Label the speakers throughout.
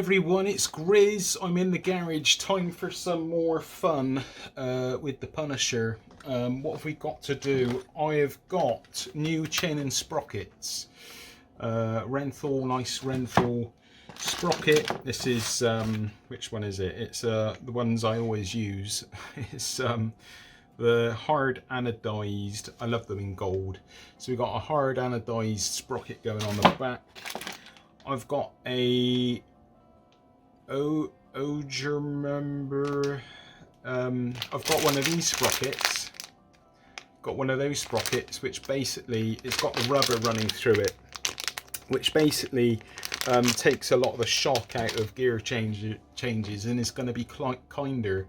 Speaker 1: everyone, it's Grizz. I'm in the garage. Time for some more fun with the Punisher. What have we got to do? I have got new chain and sprockets. Renthal, nice Renthal sprocket. This is, which one is it? It's the ones I always use. It's the hard anodized. I love them in gold. So we've got a hard anodized sprocket going on the back. I've got a remember. I've got one of these sprockets. Got one of those sprockets, which basically it's got the rubber running through it, which basically takes a lot of the shock out of gear changes, and is going to be kinder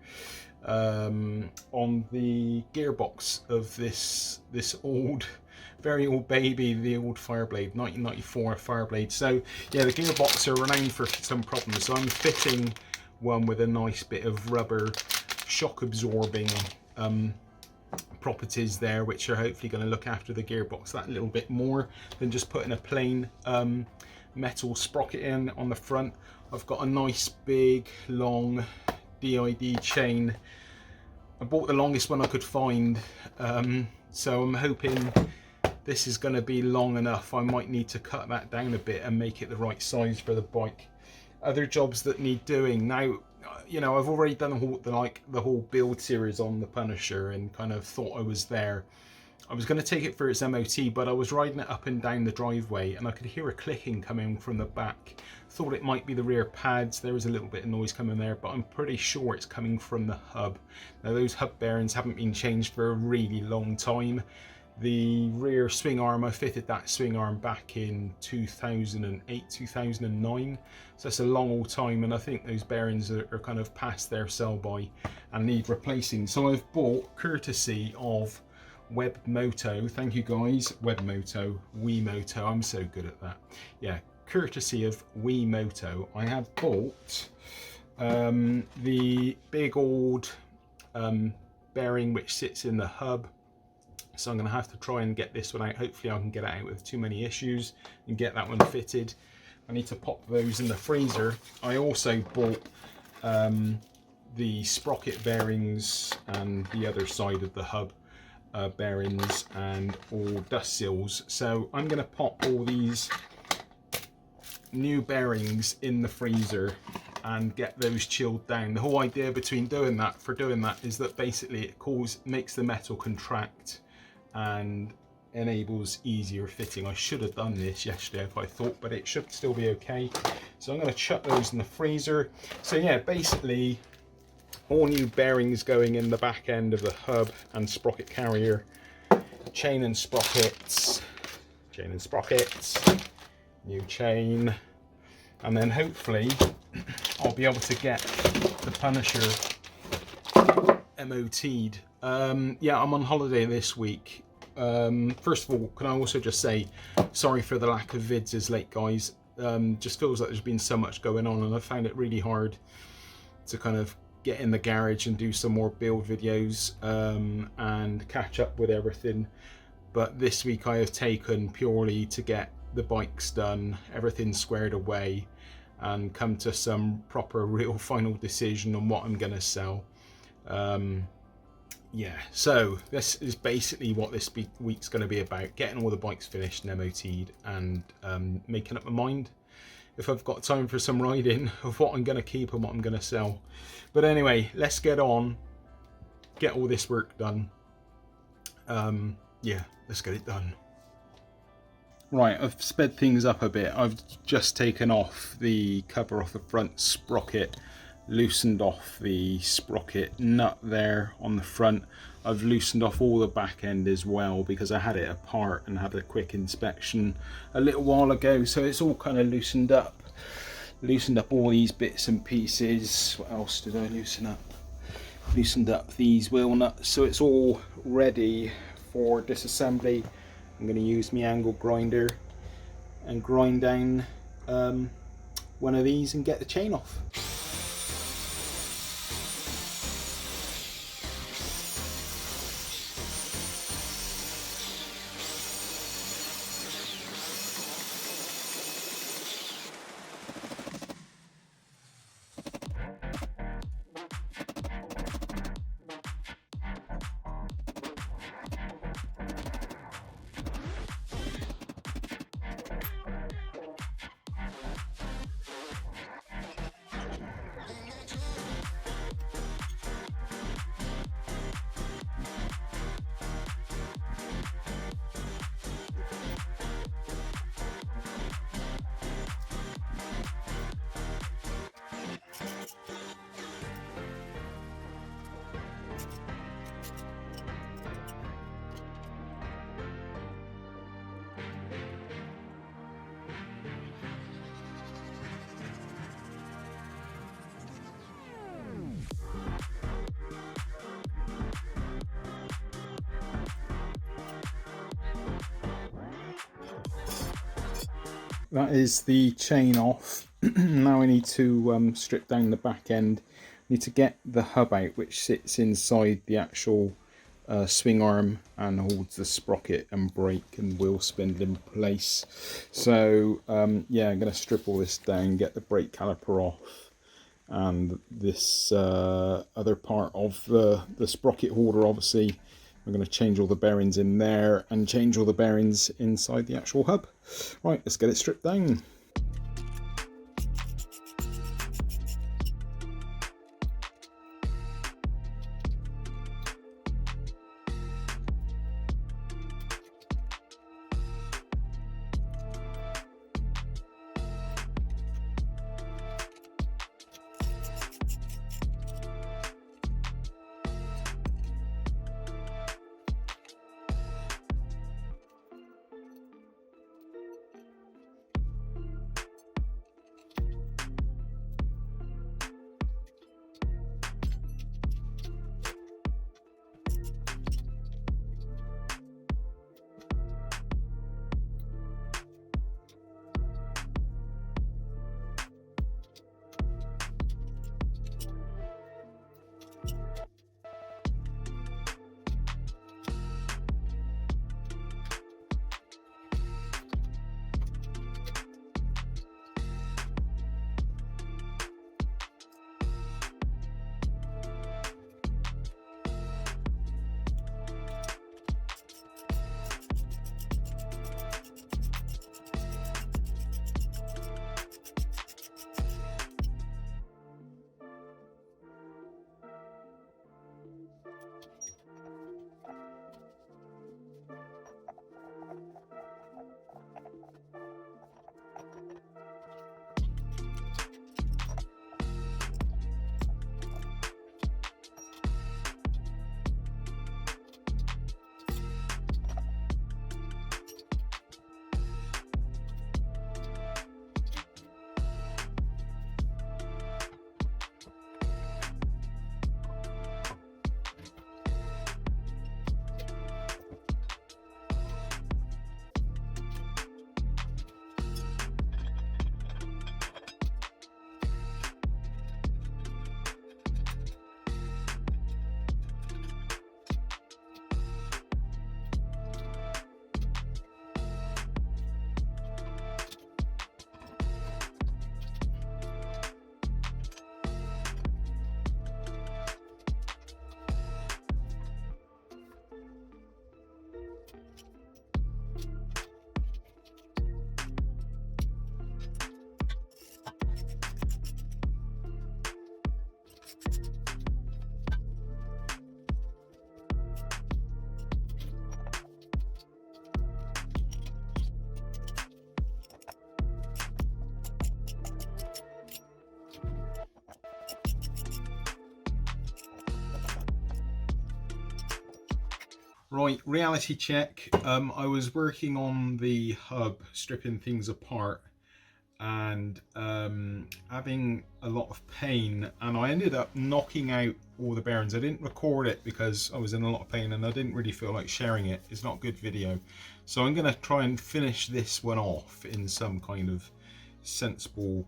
Speaker 1: on the gearbox of this old, very old baby, the old Fireblade, 1994 Fireblade. So yeah, the gearbox are renowned for some problems, so I'm fitting one with a nice bit of rubber shock absorbing properties there, which are hopefully going to look after the gearbox that little bit more than just putting a plain metal sprocket in on the front. I've got a nice big long DID chain. I bought the longest one I could find, so I'm hoping this is going to be long enough. I might need to cut that down a bit and make it the right size for the bike. Other jobs that need doing now, you know, I've already done the whole build series on the Punisher and kind of thought I was there. I was going to take it for its MOT, but I was riding it up and down the driveway and I could hear a clicking coming from the back. Thought it might be the rear pads. There was a little bit of noise coming there, but I'm pretty sure it's coming from the hub. Now those hub bearings haven't been changed for a really long time. The rear swing arm, I fitted that swing arm back in 2008, 2009. So that's a long old time, and I think those bearings are kind of past their sell-by and need replacing. So I've bought, courtesy of Webmoto, thank you guys, Webmoto, Wiimoto, I'm so good at that. Yeah, courtesy of Wiimoto, I have bought the big old bearing which sits in the hub. So I'm going to have to try and get this one out. Hopefully I can get it out with too many issues and get that one fitted. I need to pop those in the freezer. I also bought the sprocket bearings and the other side of the hub bearings and all dust seals. So I'm going to pop all these new bearings in the freezer and get those chilled down. The whole idea doing that is that basically it makes the metal contract and enables easier fitting. I should have done this yesterday if I thought, but it should still be okay. So I'm going to chuck those in the freezer. So yeah, basically all new bearings going in the back end of the hub and sprocket carrier, chain and sprockets, new chain, and then hopefully I'll be able to get the Punisher MOT'd. Yeah, I'm on holiday this week. First of all, can I also just say sorry for the lack of vids as late, guys. Just feels like there's been so much going on, and I found it really hard to kind of get in the garage and do some more build videos and catch up with everything. But this week I have taken purely to get the bikes done, everything squared away, and come to some proper real final decision on what I'm gonna sell. Yeah, so this is basically what this week's going to be about: getting all the bikes finished and MOT'd, and making up my mind if I've got time for some riding of what I'm going to keep and what I'm going to sell. But anyway, let's get on, get all this work done. Yeah, let's get it done. Right, I've sped things up a bit. I've just taken off the cover off the front sprocket, loosened off the sprocket nut there on the front. I've loosened off all the back end as well because I had it apart and had a quick inspection a little while ago, so it's all kind of loosened up all these bits and pieces. What else did I loosen up? Loosened up these wheel nuts, so it's all ready for disassembly. I'm going to use my angle grinder and grind down one of these and get the chain off. that is the chain off. Now we need to strip down the back end. We need to get the hub out, which sits inside the actual swing arm and holds the sprocket and brake and wheel spindle in place. So yeah, I'm going to strip all this down, get the brake caliper off, and this other part of the sprocket holder. Obviously we're going to change all the bearings in there and change all the bearings inside the actual hub. Right, let's get it stripped down. Right, reality check. I was working on the hub, stripping things apart, and having a lot of pain, and I ended up knocking out all the bearings. I didn't record it because I was in a lot of pain and I didn't really feel like sharing it. It's not good video. So I'm going to try and finish this one off in some kind of sensible,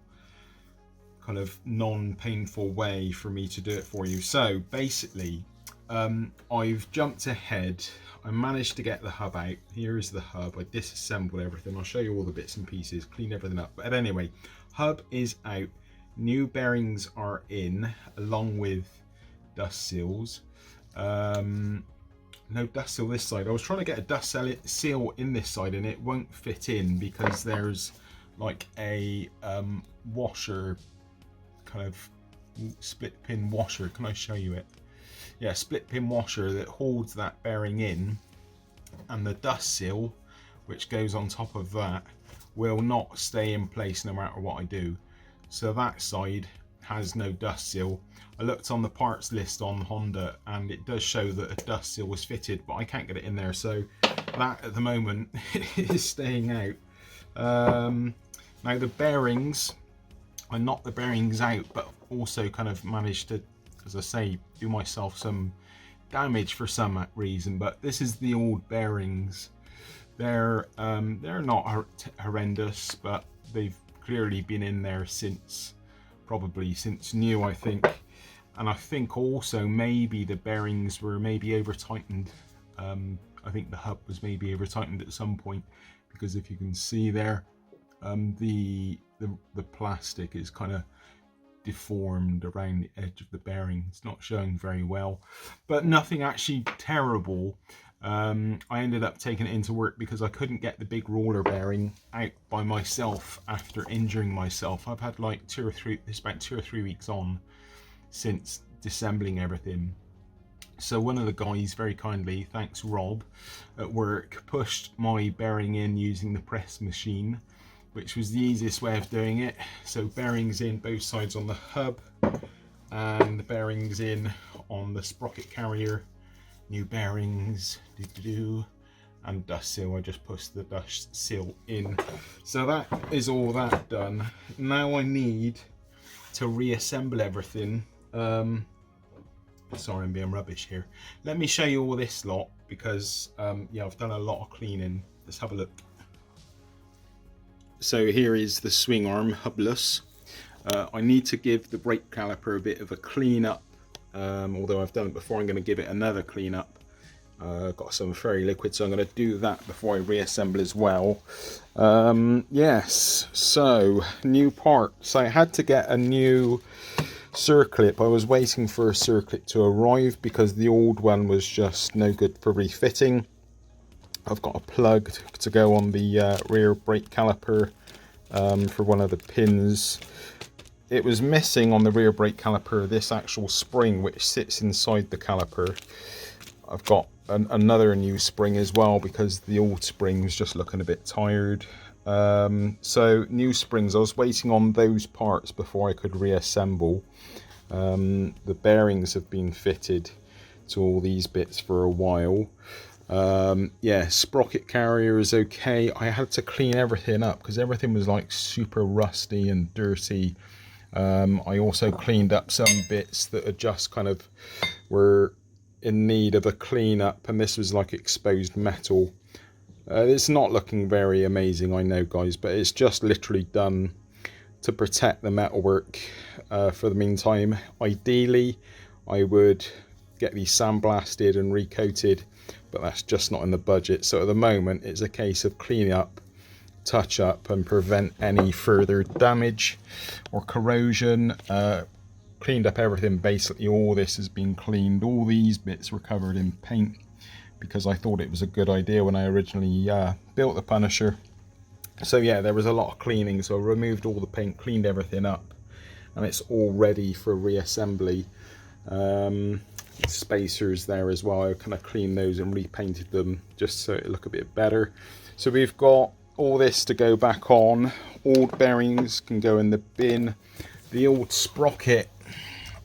Speaker 1: kind of non-painful way for me to do it for you. So basically, I've jumped ahead. I managed to get the hub out. Here is the hub. I disassembled everything. I'll show you all the bits and pieces, clean everything up. But anyway, hub is out. New bearings are in, along with dust seals. No dust seal this side. I was trying to get a dust seal in this side and it won't fit in because there's like a washer, kind of split pin washer. Can I show you it? Yeah, split pin washer that holds that bearing in, and the dust seal, which goes on top of that, will not stay in place no matter what I do. So that side has no dust seal. I looked on the parts list on Honda and it does show that a dust seal was fitted, but I can't get it in there, so that at the moment is staying out. Now the bearings, I knocked the bearings out, but also kind of managed to, as I say, do myself some damage for some reason. But this is the old bearings. They're not horrendous, but they've clearly been in there since, probably since new, I think. And I think also maybe the bearings were maybe over tightened. I think the hub was maybe over tightened at some point, because if you can see there, the plastic is kind of deformed around the edge of the bearing. It's not showing very well, but nothing actually terrible. I ended up taking it into work because I couldn't get the big roller bearing out by myself after injuring myself. I've had like it's about 2 or 3 weeks on since disassembling everything. So one of the guys very kindly, thanks Rob, at work, pushed my bearing in using the press machine, which was the easiest way of doing it. So bearings in both sides on the hub, and the bearings in on the sprocket carrier. New bearings, and dust seal. I just pushed the dust seal in. So that is all that done. Now I need to reassemble everything. Sorry, I'm being rubbish here. Let me show you all this lot, because yeah, I've done a lot of cleaning. Let's have a look. So here is the swing arm hubless. I need to give the brake caliper a bit of a clean up. Although I've done it before, I'm going to give it another clean up. Got some fairy liquid, so I'm going to do that before I reassemble as well. Yes, so new parts. I had to get a new circlip. I was waiting for a circlip to arrive because the old one was just no good for refitting. I've got a plug to go on the rear brake caliper for one of the pins. It was missing on the rear brake caliper this actual spring which sits inside the caliper. I've got another new spring as well because the old spring was just looking a bit tired. So new springs, I was waiting on those parts before I could reassemble. The bearings have been fitted to all these bits for a while. Yeah, sprocket carrier is okay. I had to clean everything up because everything was like super rusty and dirty. I also cleaned up some bits that are just kind of were in need of a clean up, and this was like exposed metal. It's not looking very amazing, I know guys, but it's just literally done to protect the metalwork for the meantime. Ideally I would get these sandblasted and recoated, but that's just not in the budget. So at the moment it's a case of clean up, touch up and prevent any further damage or corrosion. Cleaned up everything, basically all this has been cleaned. All these bits were covered in paint because I thought it was a good idea when I originally built the Punisher. So yeah, there was a lot of cleaning, so I removed all the paint, cleaned everything up, and it's all ready for reassembly. Spacers there as well, I kind of cleaned those and repainted them just so it look a bit better. So we've got all this to go back on. Old bearings can go in the bin. The old sprocket,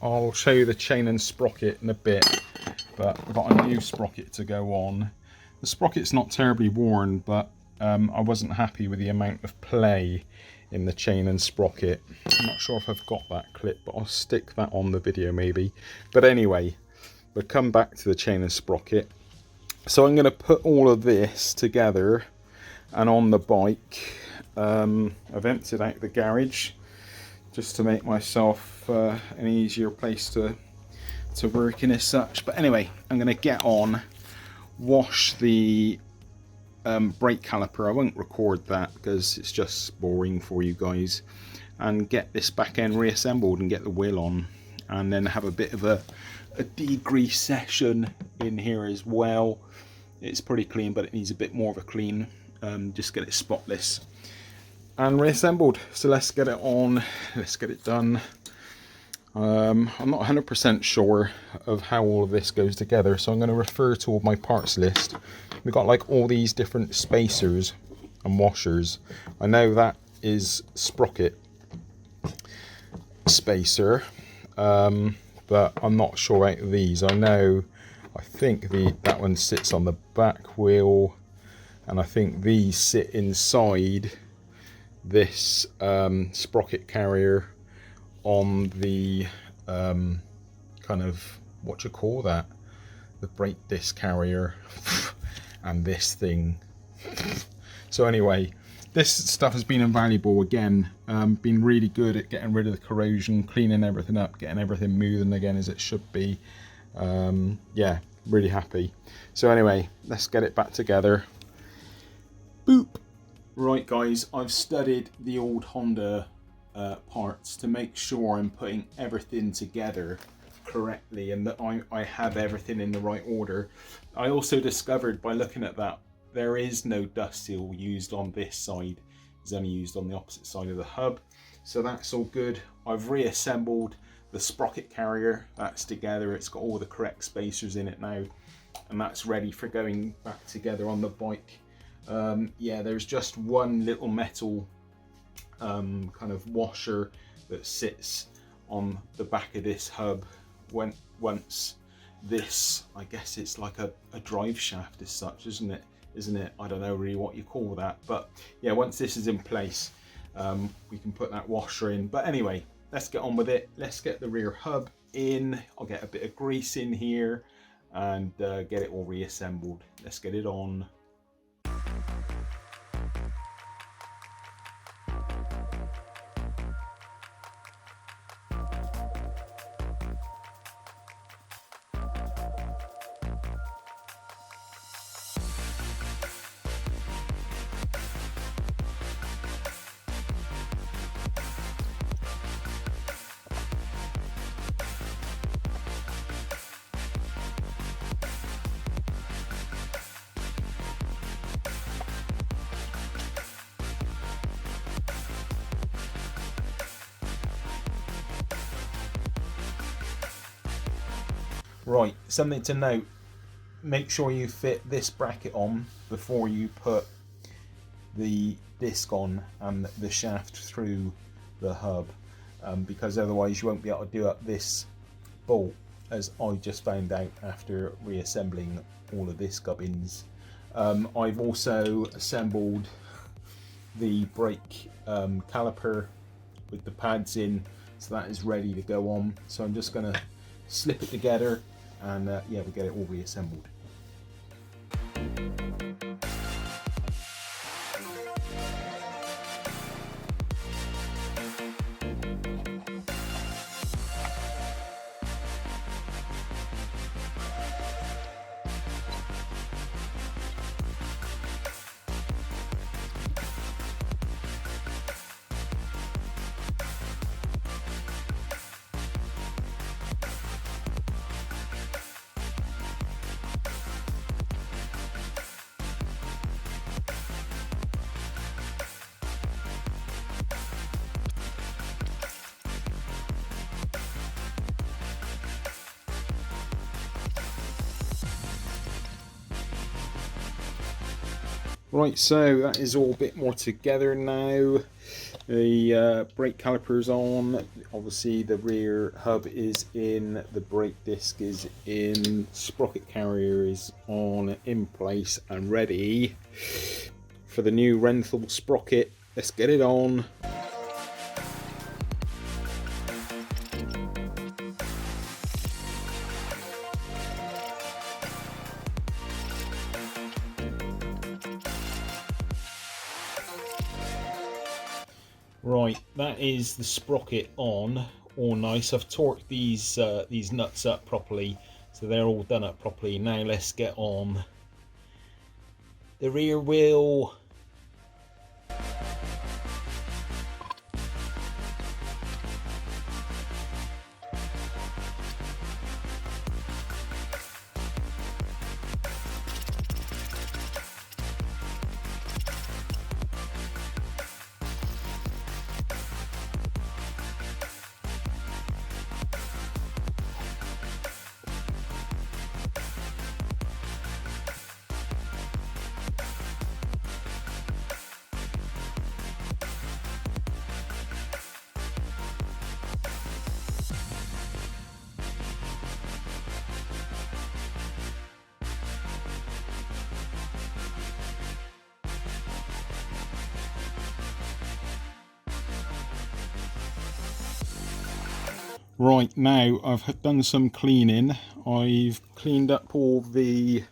Speaker 1: I'll show you the chain and sprocket in a bit, but I've got a new sprocket to go on. The sprocket's not terribly worn, but I wasn't happy with the amount of play in the chain and sprocket. I'm not sure if I've got that clip, but I'll stick that on the video maybe. But anyway, we'll come back to the chain and sprocket. So I'm going to put all of this together and on the bike. I've emptied out the garage just to make myself an easier place to work in as such. But anyway, I'm going to get on, wash the brake caliper. I won't record that because it's just boring for you guys, and get this back end reassembled and get the wheel on, and then have a bit of a degrease session in here as well. It's pretty clean, but it needs a bit more of a clean. Just get it spotless and reassembled. So let's get it on, let's get it done. I'm not 100% sure of how all of this goes together, so I'm going to refer to all my parts list. We've got like all these different spacers and washers. I know that is sprocket spacer, but I'm not sure out of these. I think that one sits on the back wheel, and I think these sit inside this sprocket carrier on the kind of, what you call that, the brake disc carrier and this thing. So anyway, this stuff has been invaluable again. Been really good at getting rid of the corrosion, cleaning everything up, getting everything moving again as it should be. Yeah, really happy. So anyway, let's get it back together. Boop. Right guys, I've studied the old Honda parts to make sure I'm putting everything together correctly and that I have everything in the right order. I also discovered by looking at that there is no dust seal used on this side. It's only used on the opposite side of the hub, so that's all good. I've reassembled the sprocket carrier. That's together, it's got all the correct spacers in it now, and that's ready for going back together on the bike. Yeah, there's just one little metal kind of washer that sits on the back of this hub. Once this, I guess it's like a drive shaft as such, isn't it? I don't know really what you call that, but yeah, once this is in place, we can put that washer in. But anyway, let's get on with it. Let's get the rear hub in. I'll get a bit of grease in here and get it all reassembled. Let's get it on. Right, something to note, make sure you fit this bracket on before you put the disc on and the shaft through the hub, because otherwise you won't be able to do up this bolt, as I just found out after reassembling all of this gubbins. I've also assembled the brake caliper with the pads in, so that is ready to go on. So I'm just going to slip it together and yeah, we'll get it all reassembled. Right, so that is all a bit more together now. The brake caliper's on, obviously the rear hub is in, the brake disc is in, sprocket carrier is on, in place and ready for the new Renthal sprocket. Let's get it on. Right, that is the sprocket on, all nice. I've torqued these nuts up properly, so they're all done up properly. Now let's get on the rear wheel. Right, now I've done some cleaning. I've cleaned up all the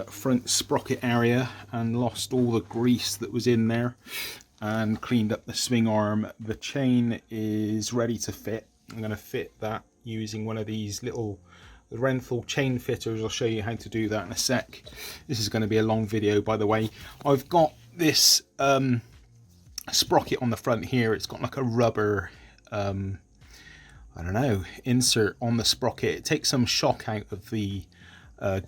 Speaker 1: front sprocket area and lost all the grease that was in there, and cleaned up the swing arm. The chain is ready to fit. I'm going to fit that using one of these little Renthal chain fitters. I'll show you how to do that in a sec. This is going to be a long video, by the way. I've got this sprocket on the front here. It's got like a rubber I don't know, insert on the sprocket. It takes some shock out of the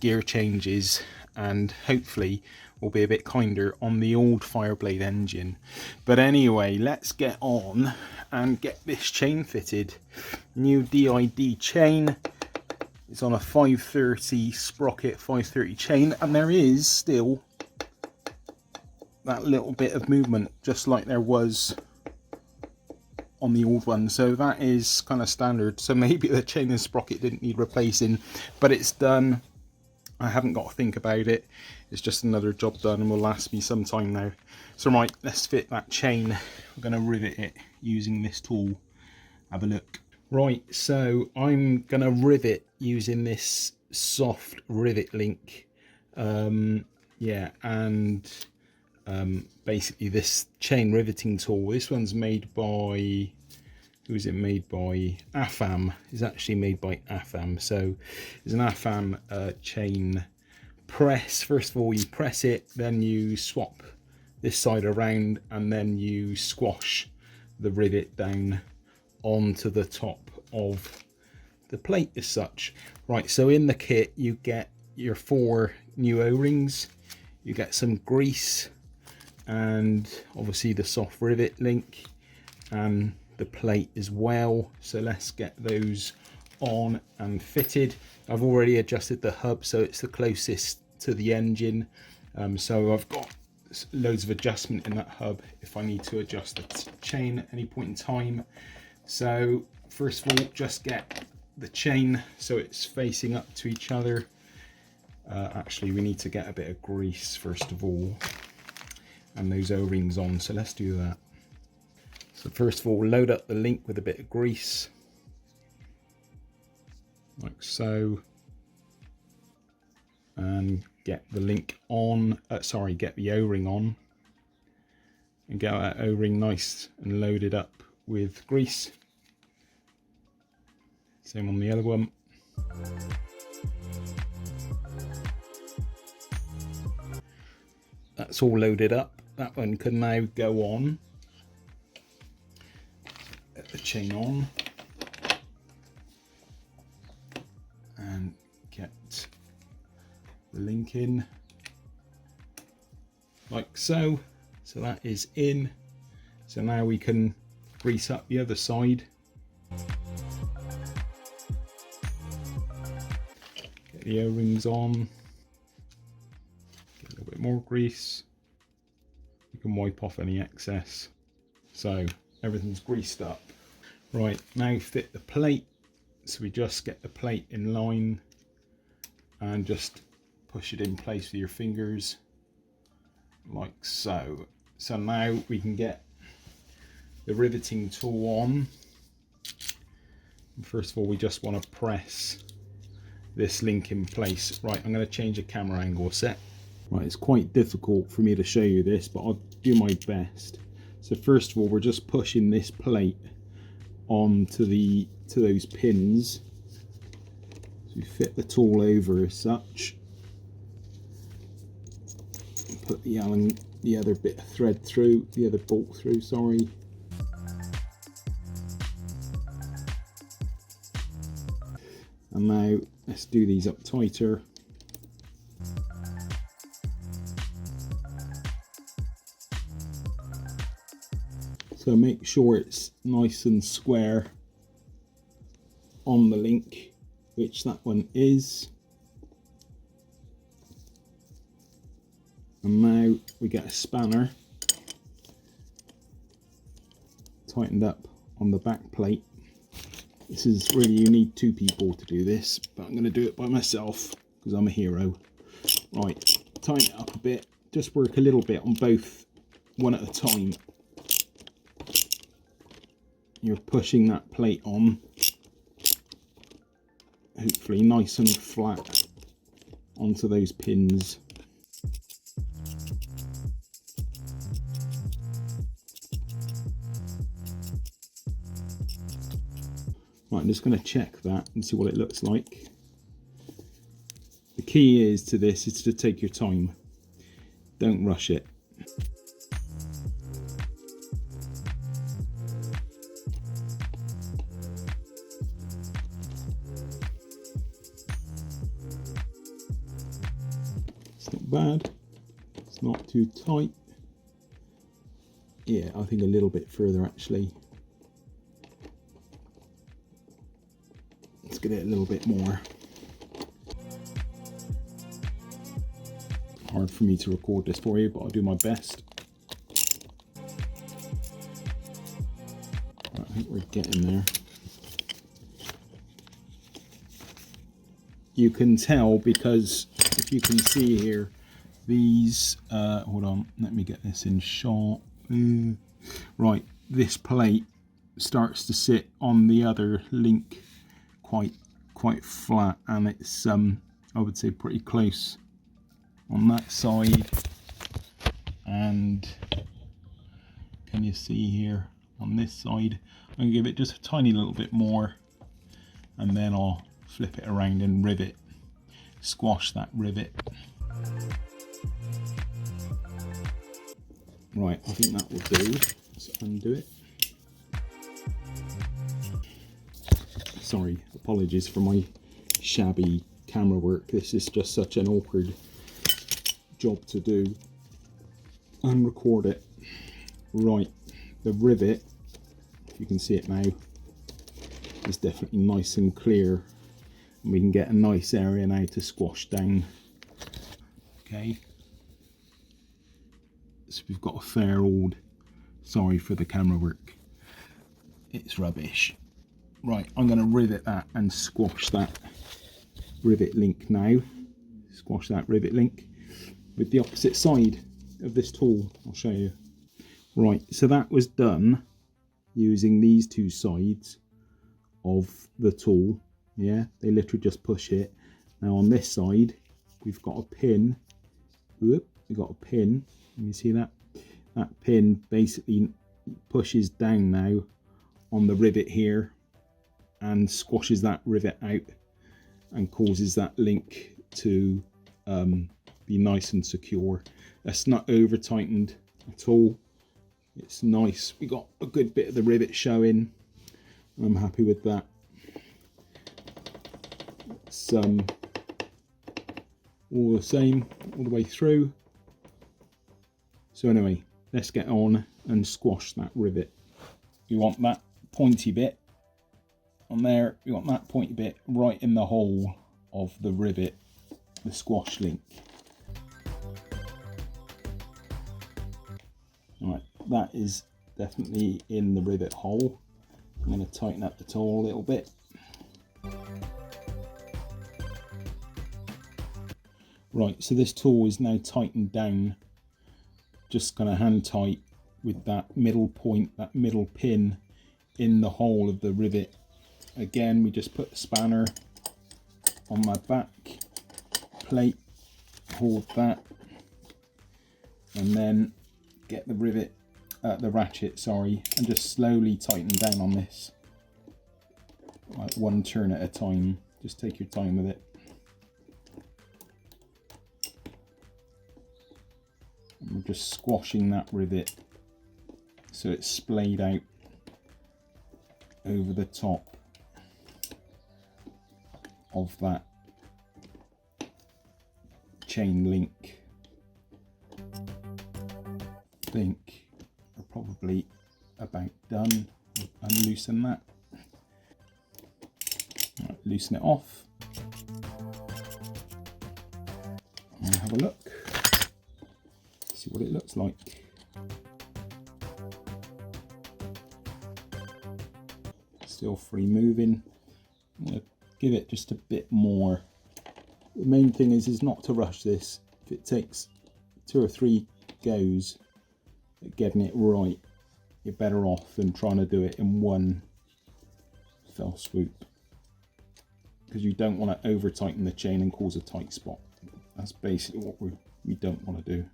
Speaker 1: gear changes, and hopefully will be a bit kinder on the old Fireblade engine. But anyway, let's get on and get this chain fitted. New DID chain. It's on a 530 sprocket, 530 chain, and there is still that little bit of movement, just like there was on the old one. So that is kind of standard. So maybe the chain and sprocket didn't need replacing, but it's done. I haven't got to think about it. It's just another job done and will last me some time now. So right, let's fit that chain. We're going to rivet it using this tool. Have a look. Right, so I'm going to rivet using this soft rivet link. Yeah, and basically this chain riveting tool. This one's made by, who is it made by? AFAM. It's actually made by AFAM. So it's an AFAM chain press. First of all, you press it, then you swap this side around, and then you squash the rivet down onto the top of the plate as such. Right, so in the kit you get your 4 new O-rings, you get some grease, and obviously the soft rivet link and the plate as well. So let's get those on and fitted. I've already adjusted the hub so it's the closest to the engine, so I've got loads of adjustment in that hub if I need to adjust the chain at any point in time. So first of all, just get the chain so it's facing up to each other. Actually, we need to get a bit of grease first of all, and those O-rings on, so let's do that. So first of all, load up the link with a bit of grease, like so, and get the link on, get the O-ring on, and get that O-ring nice and loaded up with grease. Same on the other one. That's all loaded up. That one can now go on. Get the chain on and get the link in like so. So that is in. So now we can grease up the other side. Get the O-rings on. Get a little bit more grease. You can wipe off any excess. So everything's greased up. Right, now fit the plate. So we just get the plate in line and just push it in place with your fingers like so. So now we can get the riveting tool on. First of all, we just want to press this link in place. Right, I'm going to change the camera angle a sec. Right, it's quite difficult for me to show you this, but I'll do my best. So first of all, we're just pushing this plate onto those pins. So we fit the tool over as such. Put the other bit of thread through, the other bolt through, sorry. And now let's do these up tighter. So make sure it's nice and square on the link, which that one is. And now we get a spanner tightened up on the back plate. This is really, you need 2 people to do this, but I'm going to do it by myself because I'm a hero. Right, tighten it up a bit, just work a little bit on both, one at a time. You're pushing that plate on, hopefully nice and flat onto those pins. Right, I'm just going to check that and see what it looks like. The key is to this is to take your time. Don't rush it. It's not bad. It's not too tight. Yeah, I think a little bit further actually. Let's get it a little bit more. Hard for me to record this for you, but I'll do my best. Right, I think we're getting there. You can tell because if you can see here, these, hold on, let me get this in shot. Right, this plate starts to sit on the other link quite flat, and it's I would say pretty close on that side. And can you see here on this side? I'm gonna give it just a tiny little bit more, and then I'll flip it around and rivet, squash that rivet. Right, I think that will do. Let's undo it. Sorry, apologies for my shabby camera work. This is just such an awkward job to do and record it. Right, the rivet, if you can see it now, is definitely nice and clear, and we can get a nice area now to squash down. Okay, so we've got a fair old, sorry for the camera work, it's rubbish. Right, I'm going to rivet that and squash that rivet link now. Squash that rivet link with the opposite side of this tool. I'll show you. Right, so that was done using these two sides of the tool. Yeah, they literally just push it. Now on this side, we've got a pin. We've got a pin. Can you see that? That pin basically pushes down now on the rivet here and squashes that rivet out and causes that link to be nice and secure. That's not over tightened at all. It's nice. We got a good bit of the rivet showing. I'm happy with that. It's all the same all the way through. So anyway, let's get on and squash that rivet. We want that pointy bit on there. We want that pointy bit right in the hole of the rivet, the squash link. Right, that is definitely in the rivet hole. I'm going to tighten up the tool a little bit. Right, so this tool is now tightened down. Just going to hand tight with that middle point, that middle pin in the hole of the rivet. Again, we just put the spanner on my back plate, hold that, and then get the rivet, the ratchet, sorry, and just slowly tighten down on this, like one turn at a time. Just take your time with it. And we're just squashing that rivet so it's splayed out over the top of that chain link. I think we're probably about done. Unloosen that. Right, loosen it off. And have a look. See what it looks like. Still free moving. I'm going to give it just a bit more. The main thing is not to rush this. If it takes 2 or 3 goes at getting it right, you're better off than trying to do it in one fell swoop, because you don't want to over tighten the chain and cause a tight spot. That's basically what we don't want to do.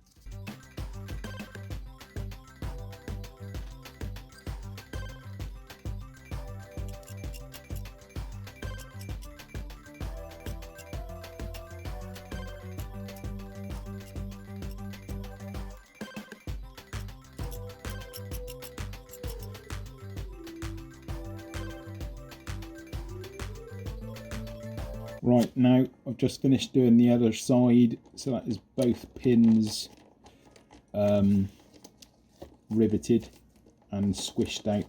Speaker 1: Right, now I've just finished doing the other side, so that is both pins riveted and squished out,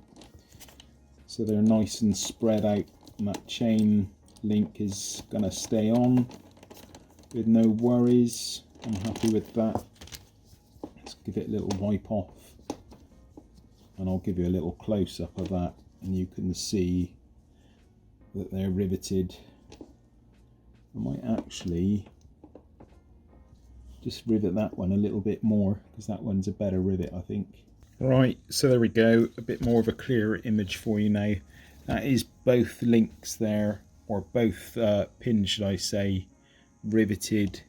Speaker 1: so they're nice and spread out, and that chain link is going to stay on with no worries. I'm happy with that. Let's give it a little wipe off, and I'll give you a little close-up of that, and you can see that they're riveted. I might actually just rivet that one a little bit more, because that one's a better rivet, I think. Right, so there we go, a bit more of a clearer image for you now. That is both links there, or both pins should I say, riveted,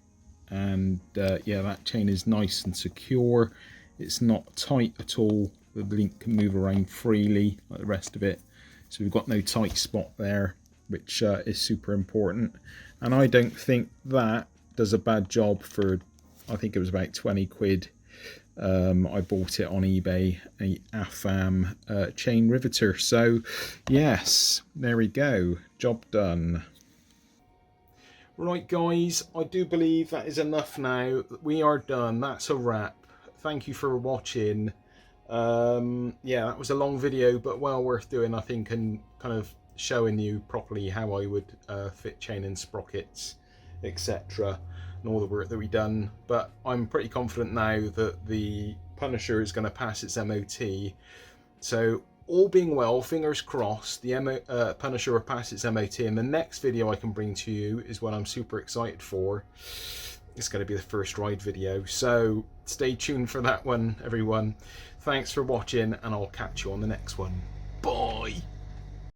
Speaker 1: and yeah, that chain is nice and secure. It's not tight at all. The link can move around freely like the rest of it, so we've got no tight spot there, which is super important. And I don't think that does a bad job for, I think it was about 20 quid. I bought it on eBay, a AFAM chain riveter. So yes, there we go, job done. Right guys, I do believe that is enough now. We are done, that's a wrap. Thank you for watching. Yeah, that was a long video, but well worth doing, I think, and kind of showing you properly how I would fit chain and sprockets, etc., and all the work that we've done. But I'm pretty confident now that the Punisher is going to pass its MOT. So all being well, fingers crossed, the Punisher will pass its MOT, and the next video I can bring to you is what I'm super excited for. It's going to be the first ride video, so stay tuned for that one, everyone. Thanks for watching, and I'll catch you on the next one. Bye!